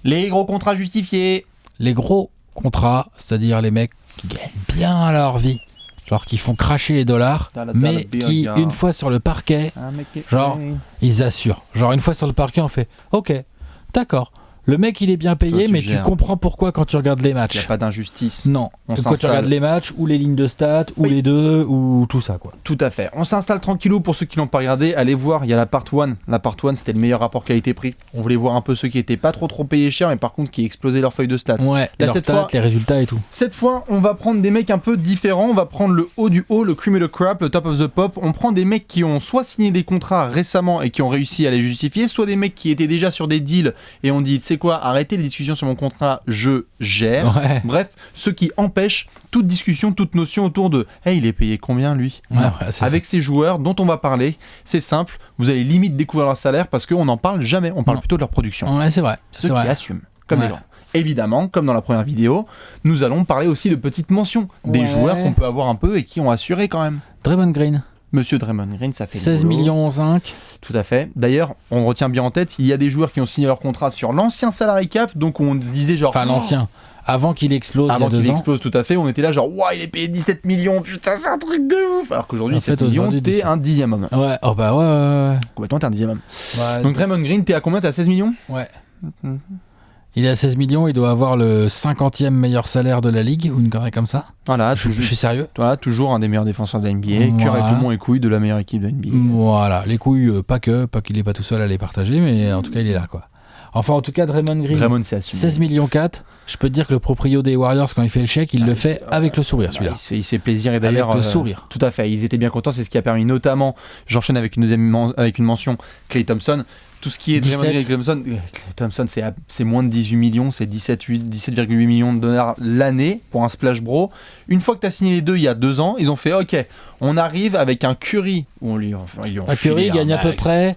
Les gros contrats justifiés. Les gros contrats, c'est-à-dire les mecs qui gagnent bien leur vie, genre qui font cracher les dollars, mais qui, une fois sur le parquet, genre, ils assurent. Genre, une fois sur le parquet, on fait « Ok, d'accord. » Le mec, il est bien payé, mais tu comprends pourquoi quand tu regardes les matchs. Il n'y a pas d'injustice. Non. Quand tu regardes les matchs, ou les lignes de stats, ou les deux, ou tout ça, quoi. Tout à fait. On s'installe tranquillou. Pour ceux qui l'ont pas regardé, allez voir, il y a la part 1. La part 1, c'était le meilleur rapport qualité-prix. On voulait voir un peu ceux qui étaient pas trop payés cher, mais par contre qui explosaient leur feuille de stats. Ouais, leurs stats, les résultats et tout. Cette fois, on va prendre des mecs un peu différents. On va prendre le haut du haut, le cream et le crap, le top of the pop. On prend des mecs qui ont soit signé des contrats récemment et qui ont réussi à les justifier, soit des mecs qui étaient déjà sur des deals et on dit, tu sais quoi, arrêtez les discussions sur mon contrat, je gère. Ouais. Bref, ceux qui empêchent toute discussion, toute notion autour de hey, il est payé combien lui avec ces joueurs dont on va parler, c'est simple, vous allez limite découvrir leur salaire parce qu'on n'en parle jamais, on parle plutôt de leur production. Ouais, c'est vrai. C'est ceux qui assument, comme les grands. Évidemment, comme dans la première vidéo, nous allons parler aussi de petites mentions, des joueurs qu'on peut avoir un peu et qui ont assuré quand même. Draymond Green. Monsieur Draymond Green, ça fait 16 millions 5. Tout à fait. D'ailleurs, on retient bien en tête, il y a des joueurs qui ont signé leur contrat sur l'ancien salary cap, donc on se disait genre... Enfin, l'ancien. Avant qu'il explose il y a 2 ans. Avant qu'il explose, tout à fait. On était là genre, waouh, il est payé 17 millions, putain, c'est un truc de ouf. Alors qu'aujourd'hui, 7 millions, t'es un dixième homme. Ouais, oh bah ouais. Complètement, t'es un dixième homme. Ouais, donc Draymond Green, t'es à combien? T'es à 16 millions? Ouais. Il est à 16 millions, il doit avoir le 50e meilleur salaire de la ligue, ou une connerie comme ça. Voilà, je suis sérieux. Voilà, toujours un des meilleurs défenseurs de la NBA, cœur et poumon et couilles de la meilleure équipe de la NBA. Voilà, les couilles, pas qu'il est pas tout seul à les partager, mais en tout cas, il est là, quoi. Enfin, en tout cas, Draymond Green, 16 millions 4. Je peux te dire que le proprio des Warriors, quand il fait le chèque, il le fait avec le sourire, celui-là. Il se fait plaisir, et d'ailleurs... Avec le sourire. Tout à fait, ils étaient bien contents, c'est ce qui a permis notamment, j'enchaîne avec une mention, Klay Thompson. Tout ce qui est Draymond Green et Klay Thompson, c'est moins de 18 millions, c'est 17,8 millions de dollars l'année pour un splash bro. Une fois que tu as signé les deux il y a 2 ans, ils ont fait OK, on arrive avec un Curry. Curry gagne à peu près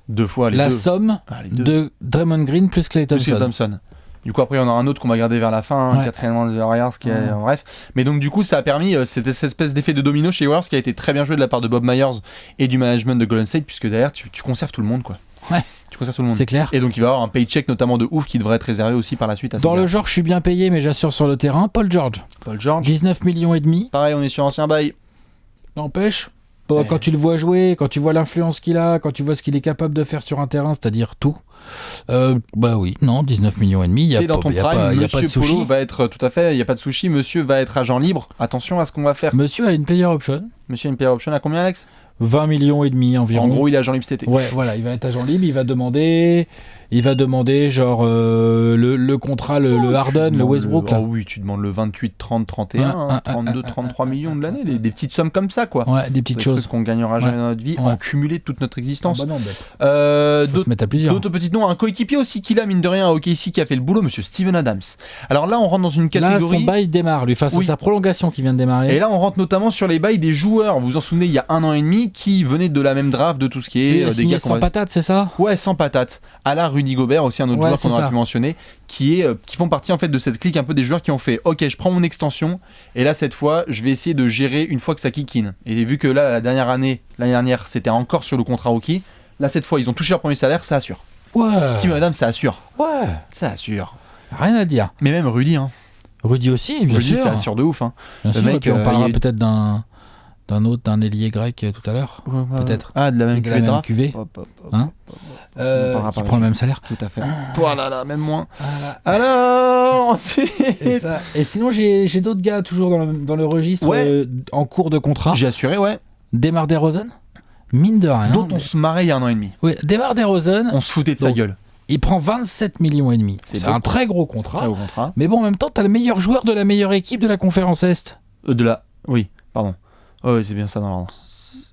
2 fois la somme de Draymond Green plus Klay Thompson. Du coup, après, on a un autre qu'on va garder vers la fin, quatrièmement des Warriors, bref. Mais donc, du coup, ça a permis cette espèce d'effet de domino chez les Warriors qui a été très bien joué de la part de Bob Myers et du management de Golden State, puisque derrière, tu conserves tout le monde, quoi. Ouais. Tu conserves tout le monde. C'est clair. Et donc, il va y avoir un paycheck notamment de ouf qui devrait être réservé aussi par la suite à Dans le genre, je suis bien payé, mais j'assure sur le terrain. Paul George. 19 millions et demi. Pareil, on est sur ancien bail. N'empêche. Quand tu le vois jouer, quand tu vois l'influence qu'il a, quand tu vois ce qu'il est capable de faire sur un terrain, c'est-à-dire tout, bah oui, non, 19 millions et demi, il n'y a pas de sushi. Polo va être, tout à fait, il n'y a pas de sushi, monsieur va être agent libre, attention à ce qu'on va faire. Monsieur a une player option. Monsieur a une player option à combien, Alex? 20 millions et demi environ. En gros, il est agent libre cet été. Ouais, voilà, il va être agent libre, il va demander genre le contrat, le Harden, le Westbrook. Oh oui, tu demandes le 28, 30, 31, 32, 33 millions de l'année, des petites sommes comme ça, quoi. Ouais, des petites choses qu'on gagnera jamais dans notre vie, en cumulé toute notre existence. Ah bah non, d'autres petits noms, un coéquipier aussi qu'il a, mine de rien, à OKC qui a fait le boulot, monsieur Steven Adams. Alors là, on rentre dans une catégorie... Là, son bail démarre, lui, face à sa prolongation qui vient de démarrer. Et là, on rentre notamment sur les bails des joueurs. Vous vous en souvenez, il y a 1 an et demi, qui venaient de la même draft, de tout ce qui est... des gars sans patates, c'est ça? Ouais, sans patates. À la Rudy Gobert, aussi un autre joueur qu'on aurait pu mentionner, qui font partie en fait de cette clique un peu des joueurs qui ont fait OK, je prends mon extension et là cette fois je vais essayer de gérer une fois que ça kick in. Et vu que là l'année dernière c'était encore sur le contrat rookie, là cette fois ils ont touché leur premier salaire, ça assure. Ouais. Si madame, ça assure. Ouais. Ça assure. Rien à dire. Mais même Rudy, hein. Rudy aussi, bien sûr. Rudy, ça assure de ouf, hein. Bien sûr, mec, on parlera peut-être d'un ailier grec tout à l'heure, peut-être. Ah, de la même cuvée. Hein qui prend le même salaire. Tout à fait. Voilà, là, même moins. Alors, ensuite... Et sinon, j'ai d'autres gars toujours dans le registre en cours de contrat. J'ai assuré, ouais. DeMar DeRozan, mine de rien. Dont on se marrait il y a 1 an et demi. Oui, DeMar DeRozan... On se foutait de sa gueule. Il prend 27 millions et demi. C'est un très gros contrat. Mais bon, en même temps, t'as le meilleur joueur de la meilleure équipe de la conférence Est. Oui, pardon. Oh oui, c'est bien ça dans l'ordre.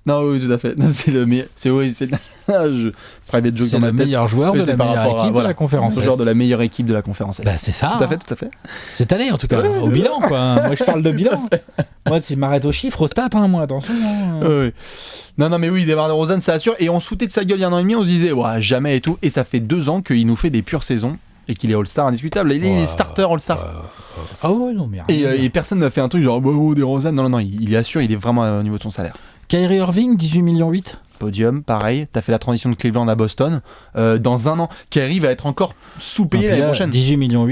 Non, oui, tout à fait. C'est le meilleur. C'est private joke dans ma tête. C'est le meilleur joueur de la meilleure équipe de la conférence Est. Le joueur de la meilleure équipe de la conférence Est. Bah, c'est ça. Tout à fait. Cette année, en tout cas. Au bilan, quoi. Moi, je parle de bilan. Moi, si je m'arrête aux chiffres, aux stats, moi, attention. Oui. Non, mais oui, DeMar DeRozan, ça assure. Et on se foutait de sa gueule il y a 1 an et demi, on se disait, ouais, jamais et tout. Et ça fait 2 ans qu'il nous fait des pures saisons. Et qu'il est All-Star indiscutable. Il est starter All-Star. Ah ouais, non, mais et personne n'a fait un truc genre des Rosanne. Non, il est assuré, il est vraiment au niveau de son salaire. Kyrie Irving, 18,8 millions. Podium, pareil. T'as fait la transition de Cleveland à Boston. Dans un an, Kyrie va être encore sous-payé l'année prochaine. 18,8 millions.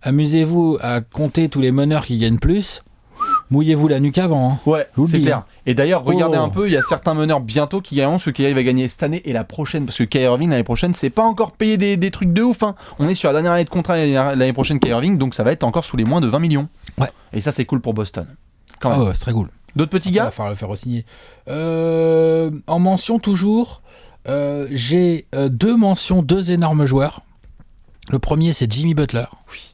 Amusez-vous à compter tous les meneurs qui gagnent plus. Mouillez-vous la nuque avant. Hein. Ouais, c'est clair. Et d'ailleurs, regardez un peu, il y a certains meneurs bientôt qui gagneront, ce que Kyrie va gagner cette année et la prochaine, parce que Kyrie Irving l'année prochaine, c'est pas encore payé des trucs de ouf. Hein. On est sur la dernière année de contrat l'année prochaine Kyrie Irving, donc ça va être encore sous les moins de 20 millions. Ouais. Et ça, c'est cool pour Boston. Quand même. Ouais, c'est très cool. D'autres petits gars ? Il va falloir le faire re-signer. En mention toujours, j'ai deux mentions, deux énormes joueurs. Le premier, c'est Jimmy Butler. Oui.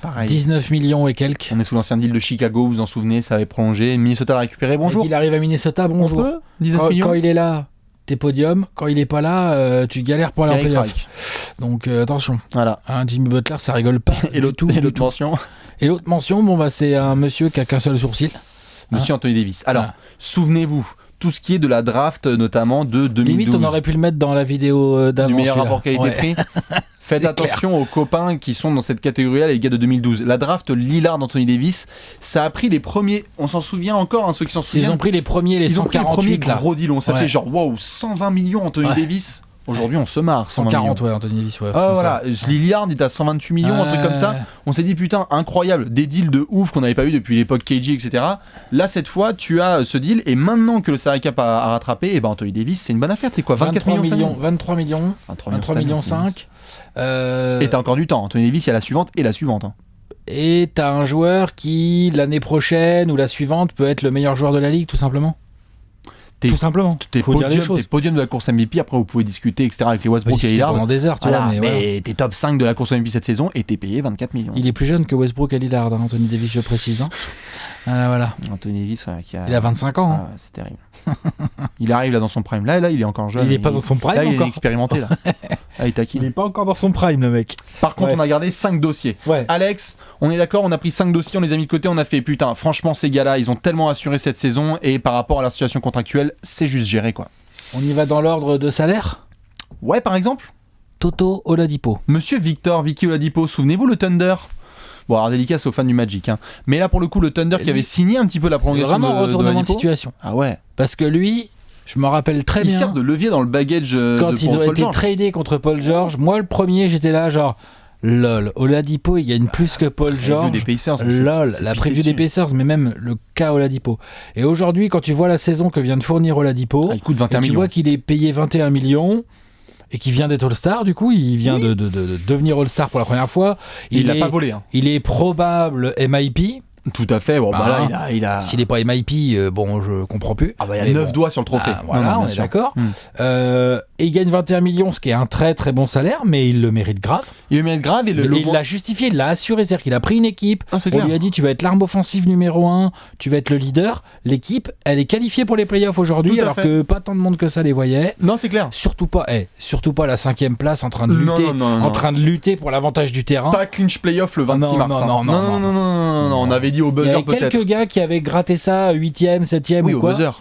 Pareil. 19 millions et quelques. On est sous l'ancien deal de Chicago, vous vous en souvenez, ça avait prolongé. Minnesota l'a récupéré, bonjour. Il arrive à Minnesota, bonjour. 19 millions. Quand il est là, t'es podium. Quand il est pas là, tu galères pour aller en playoff. Donc attention. Voilà. Jimmy Butler, ça rigole pas. Et l'autre mention. Et l'autre mention, c'est un monsieur qui a qu'un seul sourcil. Monsieur Anthony Davis. Alors, souvenez-vous, tout ce qui est de la draft, notamment de 2012. Limite, on aurait pu le mettre dans la vidéo d'avant. Du meilleur rapport qualité-prix. Faites attention aux copains qui sont dans cette catégorie-là, les gars de 2012. La draft Lillard d'Anthony Davis, ça a pris les premiers. On s'en souvient encore, ceux qui s'en souviennent. Ils ont pris les premiers, les 148 là. Gros deal, ça fait genre 120 millions Anthony Davis. Aujourd'hui, on se marre. 140, Anthony Davis. Voilà, Lillard, il est à 128 millions, un truc comme ça. On s'est dit, putain, incroyable, des deals de ouf qu'on n'avait pas eu depuis l'époque KG, etc. Là, cette fois, tu as ce deal, et maintenant que le salary cap a rattrapé, et ben Anthony Davis, c'est une bonne affaire. T'es quoi, 23 millions 23 millions. 23 millions 5. Et t'as encore du temps. Anthony Davis, il y a la suivante et la suivante. Et t'as un joueur qui, l'année prochaine ou la suivante, peut être le meilleur joueur de la ligue, tout simplement. Tout simplement. T'es podium de la course MVP, après vous pouvez discuter, etc. avec les Westbrook et Lillard. Pendant des heures, tu vois. Mais t'es top 5 de la course MVP cette saison et t'es payé 24 millions. Il est plus jeune que Westbrook et Lillard, Anthony Davis, je précise. Voilà. Anthony Davis, il a 25 ans. C'est terrible. Il arrive là dans son prime. Là, il est encore jeune. Il est pas dans son prime là, encore. Il est expérimenté là. Il taquine. Il est pas encore dans son prime, le mec. Par contre, on a gardé 5 dossiers. Ouais. Alex, on est d'accord, on a pris 5 dossiers, on les a mis de côté, on a fait putain, franchement, ces gars-là, ils ont tellement assuré cette saison et par rapport à leur situation contractuelle, c'est juste géré quoi. On y va dans l'ordre de salaire ? Ouais, par exemple Toto Oladipo. Monsieur Vicky Oladipo, souvenez-vous le Thunder ? Bon, alors dédicace aux fans du Magic, hein. Mais là pour le coup, le Thunder qui avait signé un petit peu la prolongation. C'est vraiment un retournement de situation. Ah ouais. Parce que lui, je me rappelle très bien. Il sert de levier dans le baggage quand ils ont été tradés contre Paul George. Moi, le premier, j'étais là, genre, lol. Oladipo, il gagne plus que Paul George. Des Pacers, lol. La preview des Pacers, mais même le cas Oladipo. Et aujourd'hui, quand tu vois la saison que vient de fournir Oladipo, il coûte 21 millions. Tu vois qu'il est payé 21 millions. Et qui vient d'être All-Star, du coup, il vient de devenir All-Star pour la première fois. Il l'a pas volé. Hein. Il est probable MIP. Tout à fait. Bon, là, il a... S'il n'est pas MIP, bon, je comprends plus. Il y a 9 doigts sur le trophée. Voilà, on est d'accord. Et il gagne 21 millions, ce qui est un très très bon salaire, mais il le mérite grave. Il le mérite grave et il l'a justifié, il l'a assuré, c'est-à-dire qu'il a pris une équipe, on clair. lui a dit tu vas être l'arme offensive numéro 1, tu vas être le leader. L'équipe, elle est qualifiée pour les playoffs aujourd'hui, alors que pas tant de monde que ça les voyait. Non, c'est clair. Surtout pas la 5e place en train de lutter, train de lutter pour l'avantage du terrain. Pas clinch playoff le 26 mars. Non, on avait dit au buzzer peut-être. Il y a quelques gars qui avaient gratté ça 8e, 7e ou quoi. Au buzzer.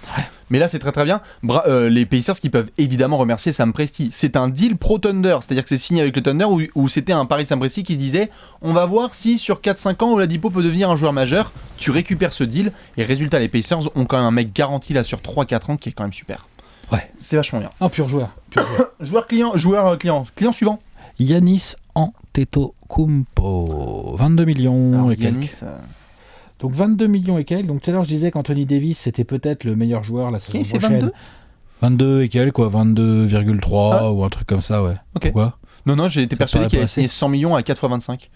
Mais là, c'est très très bien. Les Pacers qui peuvent évidemment remercier Sam Presti. C'est un deal pro-Thunder, c'est-à-dire que c'est signé avec le Thunder où c'était un pari Sam Presti qui se disait on va voir si sur 4-5 ans Oladipo peut devenir un joueur majeur. Tu récupères ce deal et résultat, les Pacers ont quand même un mec garanti là sur 3-4 ans qui est quand même super. Ouais. C'est vachement bien. Un pur joueur. Joueur client suivant. Giannis Antetokounmpo. 22 millions. Alors, et quelques. Donc 22 millions et quelques. Donc tout à l'heure je disais qu'Anthony Davis c'était peut-être le meilleur joueur la saison prochaine. 22 et quelques quoi, 22,3 ou un truc comme ça, ouais. Okay. Pourquoi ? Non, j'ai été persuadé qu'il avait signé 100 millions à 4 x 25.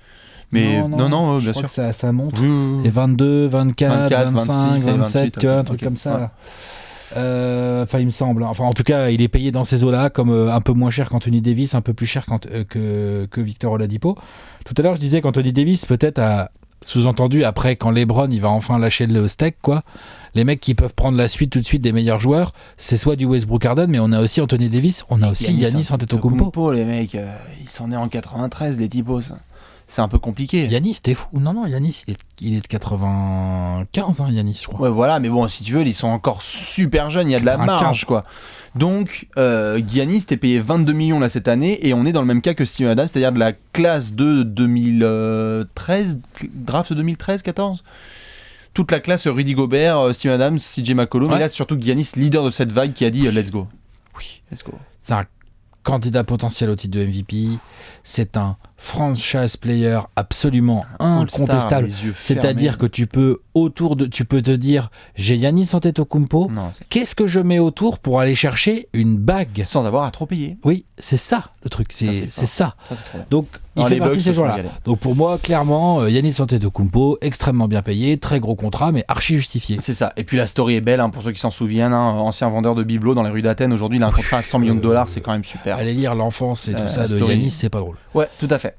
Mais non, bien sûr. Ça monte. Et 22, 24, 25, 26, 27, tu vois, un truc comme ça. Enfin, il me semble. Enfin, en tout cas, il est payé dans ces eaux-là, comme un peu moins cher qu'Anthony Davis, un peu plus cher que Victor Oladipo. Tout à l'heure, je disais qu'Anthony Davis, peut-être a sous-entendu, après, quand LeBron, il va enfin lâcher le steak, quoi. Les mecs qui peuvent prendre la suite tout de suite des meilleurs joueurs, c'est soit du Westbrook Harden, mais on a aussi Anthony Davis, on a aussi Giannis Antetokounmpo. Les mecs, ils sont nés en 93, les typos. c'est un peu compliqué. Yanis, t'es fou. Non, Yanis, il est de 95, hein, Yanis, je crois. Ouais, voilà, mais bon, si tu veux, ils sont encore super jeunes, il y a de la marge, quoi. Donc, Giannis, t'es payé 22 millions là cette année, et on est dans le même cas que Steven Adams, c'est-à-dire de la classe de 2013, draft 2013-14. Toute la classe Rudy Gobert, Steven Adams, CJ McCollum, mais là, c'est surtout Giannis, leader de cette vague, qui a dit let's go. Oui, let's go. C'est un candidat potentiel au titre de MVP. C'est un franchise player absolument incontestable. C'est-à-dire que tu peux te dire j'ai Giannis Antetokounmpo. Qu'est-ce que je mets autour pour aller chercher une bague sans avoir à trop payer. Oui, c'est ça le truc. C'est ça. Ça c'est trop bien. Donc il fait partie de ces joueurs-là. Donc pour moi, clairement, Giannis Antetokounmpo, extrêmement bien payé, très gros contrat, mais archi justifié. C'est ça. Et puis la story est belle, pour ceux qui s'en souviennent. Ancien vendeur de bibelots dans les rues d'Athènes. Aujourd'hui, il a un contrat à $100 millions. C'est quand même super. Allez lire l'enfance et tout ça de Giannis, c'est pas drôle. Ouais, tout à fait.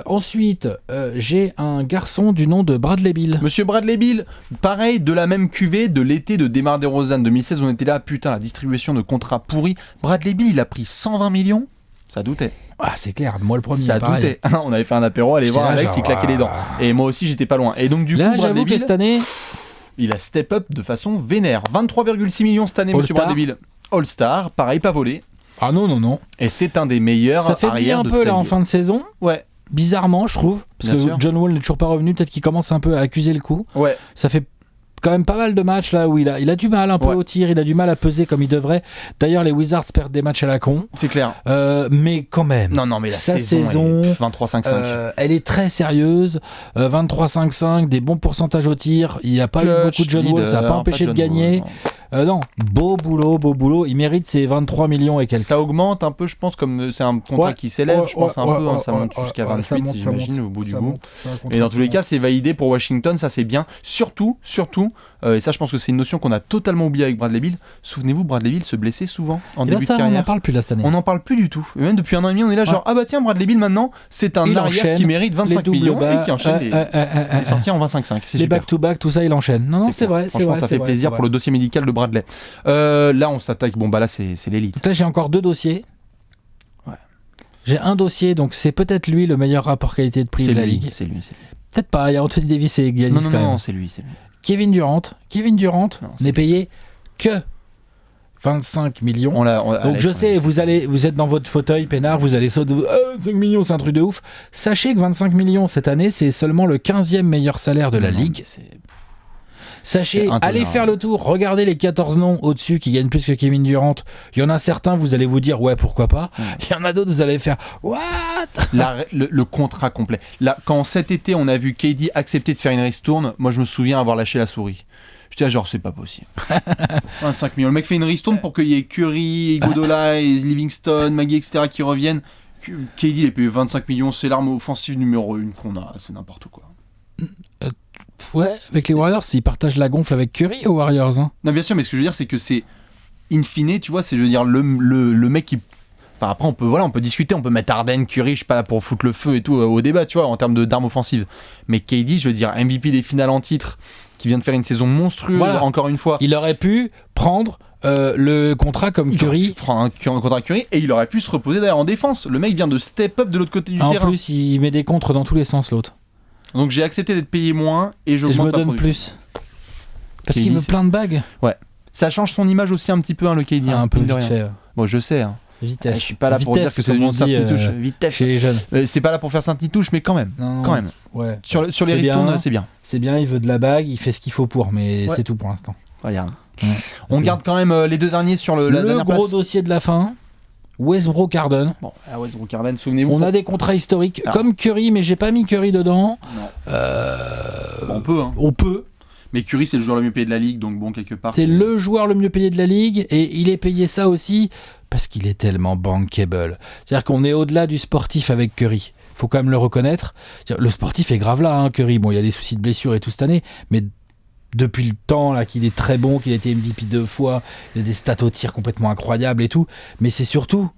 Ensuite, j'ai un garçon du nom de Bradley Beal. Monsieur Bradley Beal, pareil, de la même cuvée de l'été de DeMar DeRozan 2016, on était là, putain, la distribution de contrats pourris. Bradley Beal, il a pris 120 millions, ça doutait. Ah, c'est clair, moi le premier. Ça doutait. On avait fait un apéro, allez voir Alex, il claquait les dents. Et moi aussi, j'étais pas loin. Et donc, du coup, Bradley Beal, cette année, il a step up de façon vénère. 23,6 millions cette année, monsieur Bradley Beal. All-Star, pareil, pas volé. Ah non. Et c'est un des meilleurs arrières de ça fait bien un peu là en fin de saison. Ouais. Bizarrement, je trouve, parce que John Wall n'est toujours pas revenu, peut-être qu'il commence un peu à accuser le coup. Ouais. Ça fait quand même pas mal de matchs là où il a du mal un peu au tir, il a du mal à peser comme il devrait. D'ailleurs, les Wizards perdent des matchs à la con. C'est clair. Mais quand même. Non, mais sa saison 23-5-5. Elle est très sérieuse. 23-5-5, des bons pourcentages au tir. Il n'y a pas eu beaucoup de John Wall, ça n'a pas empêché de gagner. Non, beau boulot. Il mérite ses 23 millions et quelques. Ça augmente un peu, je pense, comme c'est un contrat qui s'élève, je pense un peu. Ça monte jusqu'à 28, j'imagine, au bout du bout. Et dans tous les cas, c'est validé pour Washington, ça c'est bien. Surtout, et ça je pense que c'est une notion qu'on a totalement oubliée avec Bradley Beal. Souvenez-vous, Bradley Beal se blessait souvent en début de carrière. On n'en parle plus là cette année. On n'en parle plus du tout. Et même depuis un an et demi, on est là genre, tiens, Bradley Beal maintenant, c'est un arrière qui mérite 25 millions et qui enchaîne les sorties en 25-5. C'est les back-to-back, tout ça, il enchaîne. Non, c'est vrai. Franchement, ça fait plaisir pour le dossier médical de Bradley. Là, on s'attaque. Là, c'est l'élite. Donc là, j'ai encore 2 dossiers. Ouais. J'ai un dossier, donc c'est peut-être lui le meilleur rapport qualité-prix de la ligue. C'est lui. Peut-être pas. Il y a Anthony Davis et Giannis quand même. Non, c'est lui. Kevin Durant n'est payé que 25 millions. Donc je sais, vous êtes dans votre fauteuil peinard, vous allez sauter. 5 millions, c'est un truc de ouf. Sachez que 25 millions cette année, c'est seulement le 15e meilleur salaire de la ligue. Sachez, allez faire le tour, regardez les 14 noms au-dessus qui gagnent plus que Kevin Durant. Il y en a certains, vous allez vous dire, ouais, pourquoi pas. Il y en a d'autres, vous allez faire, what? Le contrat complet. Là, quand cet été, on a vu KD accepter de faire une ristourne, moi, je me souviens avoir lâché la souris. J'étais genre, c'est pas possible. 25 millions. Le mec fait une ristourne pour qu'il y ait Curry, Iguodala, Livingston, Maggie, etc. qui reviennent. KD, il est payé 25 millions, c'est l'arme offensive numéro 1 qu'on a. C'est n'importe quoi. Ouais, avec les Warriors, ils partagent la gonfle avec Curry aux Warriors. Hein. Non, bien sûr, mais ce que je veux dire, c'est que c'est in fine, tu vois, c'est, je veux dire, le mec qui. Enfin, après, on peut discuter, on peut mettre Harden, Curry, je suis pas là pour foutre le feu et tout au débat, tu vois, en termes d'armes offensives. Mais KD, je veux dire, MVP des finales en titre, qui vient de faire une saison monstrueuse, encore une fois. Il aurait pu prendre le contrat comme Curry. Il prend un contrat Curry et il aurait pu se reposer derrière en défense. Le mec vient de step up de l'autre côté du terrain. En plus, il met des contres dans tous les sens, l'autre. Donc j'ai accepté d'être payé moins et je me donne plus. Parce qu'il veut plein de bagues. Ouais. Ça change son image aussi un petit peu, le KD. Un peu vite fait. Bon, je sais. Vitesse. Je suis pas là pour dire que c'est une Sainte-Nitouche. Vitesse. Chez les jeunes. C'est pas là pour faire Sainte-Nitouche, mais quand même. Non. Ouais. Sur les ristournes, c'est bien. C'est bien, il veut de la bague, il fait ce qu'il faut pour, mais c'est tout pour l'instant. Regarde. Ouais. On garde quand même les 2 derniers sur la dernière place. Le gros dossier de la fin. Westbrook Harden. Bon, Westbrook Harden, souvenez-vous. On a des contrats historiques comme Curry, mais j'ai pas mis Curry dedans. On peut. On peut. Mais Curry, c'est le joueur le mieux payé de la ligue, donc bon, quelque part. C'est le joueur le mieux payé de la ligue, et il est payé ça aussi parce qu'il est tellement bankable. C'est-à-dire qu'on est au-delà du sportif avec Curry. Faut quand même le reconnaître. Le sportif est grave là, Curry. Bon, il y a des soucis de blessure et tout cette année, mais depuis le temps là qu'il est très bon, qu'il a été MVP 2 fois, il a des stats au tir complètement incroyables et tout, mais c'est surtout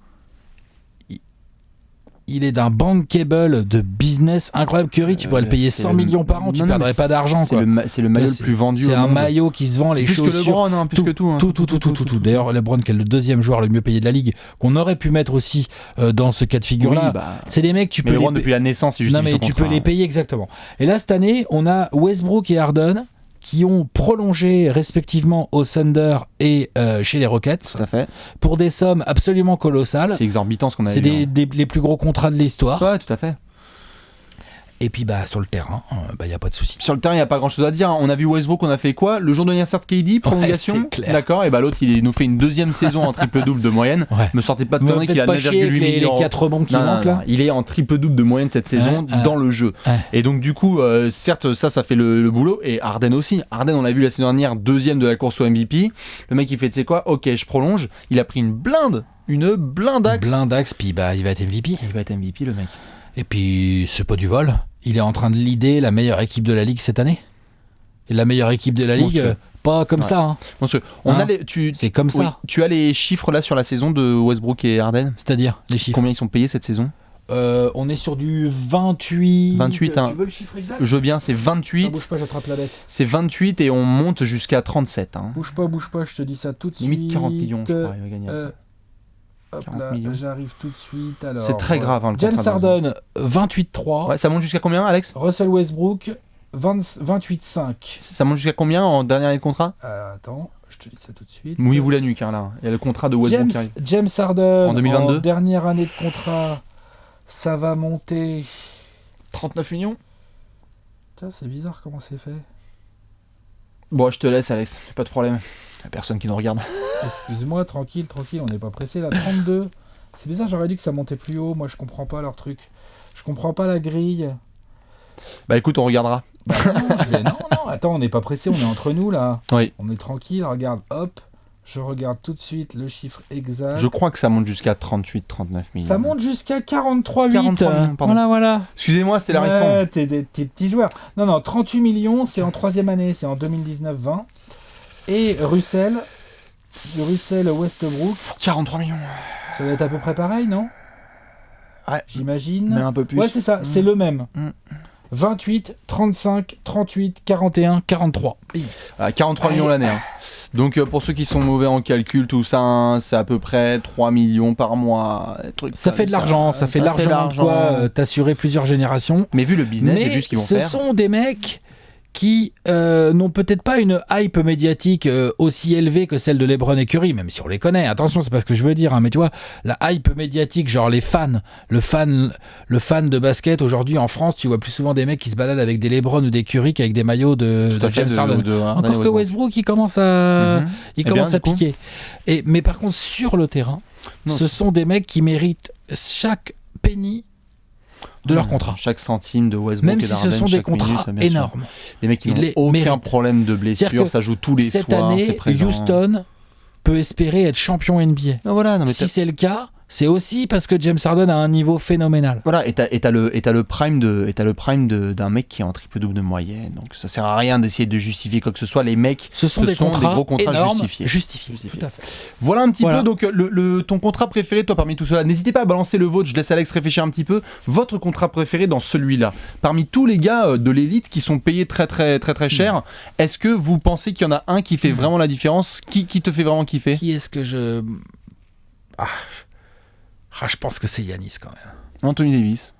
il est d'un bankable de business incroyable. Curry, tu pourrais le payer 100 millions par an, tu perdrais pas d'argent. C'est le maillot le plus vendu. C'est un maillot qui se vend, les chaussures. Plus que LeBron, hein, plus que tout. Hein. Tout. D'ailleurs, LeBron, qui est le deuxième joueur le mieux payé de la ligue, qu'on aurait pu mettre aussi dans ce cas de figure-là. Oui, c'est des mecs, tu peux. LeBron, depuis la naissance, il justifie son contrat. Tu peux les payer exactement. Et là, cette année, on a Westbrook et Harden qui ont prolongé respectivement au Thunder et chez les Rockets. Tout à fait. Pour des sommes absolument colossales. C'est exorbitant ce qu'on a vu. C'est les plus gros contrats de l'histoire. Ouais, tout à fait. Et puis sur le terrain, y a pas de souci. Sur le terrain, il y a pas grand-chose à dire. On a vu Westbrook, on a fait quoi ? Le jour de l'anniversaire de KD, prolongation. Ouais, d'accord. Et l'autre, il nous fait une deuxième saison en triple-double de moyenne. Ouais. Me sortez pas de conneries qu'il a 9,8 millions. Les 4 rebonds qui manquent là. Il est en triple-double de moyenne cette saison dans le jeu. Et donc du coup, certes, ça fait le boulot. Et Harden aussi. Harden, on l'a vu la saison dernière, deuxième de la course au MVP. Le mec, il fait, tu sais quoi ? Ok, je prolonge. Il a pris une blindaxe. Blindaxe, puis il va être MVP. Il va être MVP, le mec. Et puis, c'est pas du vol. Il est en train de leader la meilleure équipe de la ligue cette année. Et la meilleure équipe de la ligue, pas comme ça. Hein. C'est comme ça. Tu as les chiffres là sur la saison de Westbrook et Harden ? C'est-à-dire les chiffres. Combien ils sont payés cette saison ? On est sur du 28. 28, hein. Tu veux le chiffre exact ? Je veux bien, c'est 28. Bouge pas, j'attrape la bête. C'est 28 et on monte jusqu'à 37. Hein. Bouge pas, je te dis ça tout de suite. Limite 40 millions, je crois, il va gagner. Hop là, j'arrive tout de suite. Alors, c'est très grave, hein, le James Harden, 28,3. Ouais, ça monte jusqu'à combien, Alex ? Russell Westbrook, 28,5. Ça monte jusqu'à combien en dernière année de contrat ? Attends, je te dis ça tout de suite. Mouillez-vous la nuque, hein, là. Il y a le contrat de Westbrook qui arrive. James Harden, en 2022. En dernière année de contrat, ça va monter 39 millions. Putain, c'est bizarre comment c'est fait. Bon, je te laisse, Alex, pas de problème. Il n'y a personne qui nous regarde. Excuse-moi, tranquille, on n'est pas pressé là. 32. C'est bizarre, j'aurais dit que ça montait plus haut. Moi, je comprends pas leur truc. Je comprends pas la grille. Bah écoute, on regardera. Non, attends, on n'est pas pressé, on est entre nous là. Oui. On est tranquille, regarde, hop. Je regarde tout de suite le chiffre exact. Je crois que ça monte jusqu'à 38-39 millions. Ça monte jusqu'à 43,8. 43 millions, pardon. Voilà. Excusez-moi, c'était la restante. T'es petits joueurs. Non, 38 millions, c'est en troisième année, c'est en 2019-20. Et Russell Westbrook. 43 millions. Ça doit être à peu près pareil, non ? Ouais. J'imagine. Mais un peu plus. Ouais, c'est ça, c'est le même. 28, 35, 38, 41, 43. 43 millions l'année. Hein. Donc pour ceux qui sont mauvais en calcul, tout ça, hein, c'est à peu près 3 millions par mois. Ça fait de l'argent, ça fait largement de quoi t'assurer plusieurs générations. Mais vu le business, c'est juste ce qu'ils vont faire. Ce sont des mecs qui n'ont peut-être pas une hype médiatique aussi élevée que celle de LeBron et Curry, même si on les connaît. Attention, c'est pas ce que je veux dire, hein, mais tu vois, la hype médiatique, genre les fans, le fan de basket, aujourd'hui en France, tu vois plus souvent des mecs qui se baladent avec des LeBron ou des Curry qu'avec des maillots de James Harden. Encore que Westbrook, il commence à piquer. Mais par contre, sur le terrain, ce sont des mecs qui méritent chaque penny de leur contrat. Chaque centime de Westbrook même si ce sont des contrats énormes. Des mecs qui n'ont aucun problème de blessure, ça joue tous les soirs. Cette année, Houston peut espérer être champion NBA. Si c'est le cas, c'est aussi parce que James Harden a un niveau phénoménal. Voilà, et t'as le prime d'un mec qui est en triple double de moyenne. Donc ça sert à rien d'essayer de justifier quoi que ce soit. Les mecs, ce sont des gros contrats énormes, justifiés. Tout à fait. Voilà un petit peu. Donc ton contrat préféré, toi parmi tout cela. N'hésitez pas à balancer le vôtre. Je laisse Alex réfléchir un petit peu. Votre contrat préféré dans celui-là, parmi tous les gars de l'élite qui sont payés très très très très cher, est-ce que vous pensez qu'il y en a un qui fait vraiment la différence ? Qui te fait vraiment kiffer ? Qui est-ce que je je pense que c'est Giannis quand même. Anthony Davis.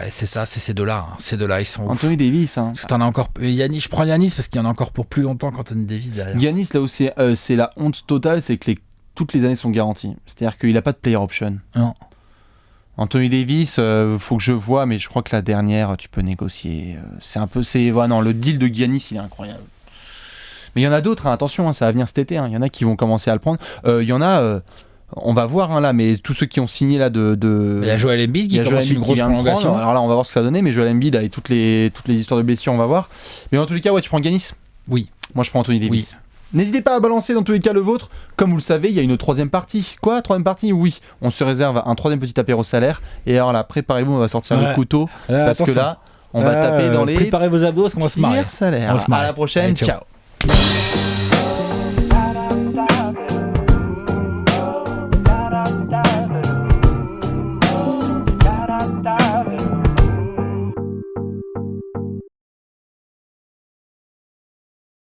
C'est ça, c'est ces deux-là. Hein. Ces deux-là, ils sont Anthony ouf. Davis. Hein. Parce que t'en as encore. Giannis, je prends Giannis parce qu'il y en a encore pour plus longtemps qu'Anthony Davis derrière. Giannis, là où c'est la honte totale, c'est que toutes les années sont garanties. C'est-à-dire qu'il n'a pas de player option. Non. Anthony Davis, faut que je vois, mais je crois que la dernière, tu peux négocier. Le deal de Giannis, il est incroyable. Mais il y en a d'autres, hein, attention, hein, ça va venir cet été. Il y en a qui vont commencer à le prendre. Il y en a. On va voir là, mais tous ceux qui ont signé là Il y a Joel Embiid qui commence une grosse prolongation. Alors là, on va voir ce que ça va donner, mais Joel Embiid avec toutes les histoires de blessures, on va voir. Mais dans tous les cas, tu prends Giannis ? Oui. Moi, je prends Anthony Davis. Oui. N'hésitez pas à balancer dans tous les cas le vôtre. Comme vous le savez, il y a une troisième partie. Quoi ? Troisième partie ? Oui. On se réserve un troisième petit apéro salaire. Et alors là, préparez-vous, on va sortir le couteau. Parce que là, on va taper dans les... Préparez vos abdos, parce qu'on va se marrer. Salaire. À la prochaine. Allez, ciao.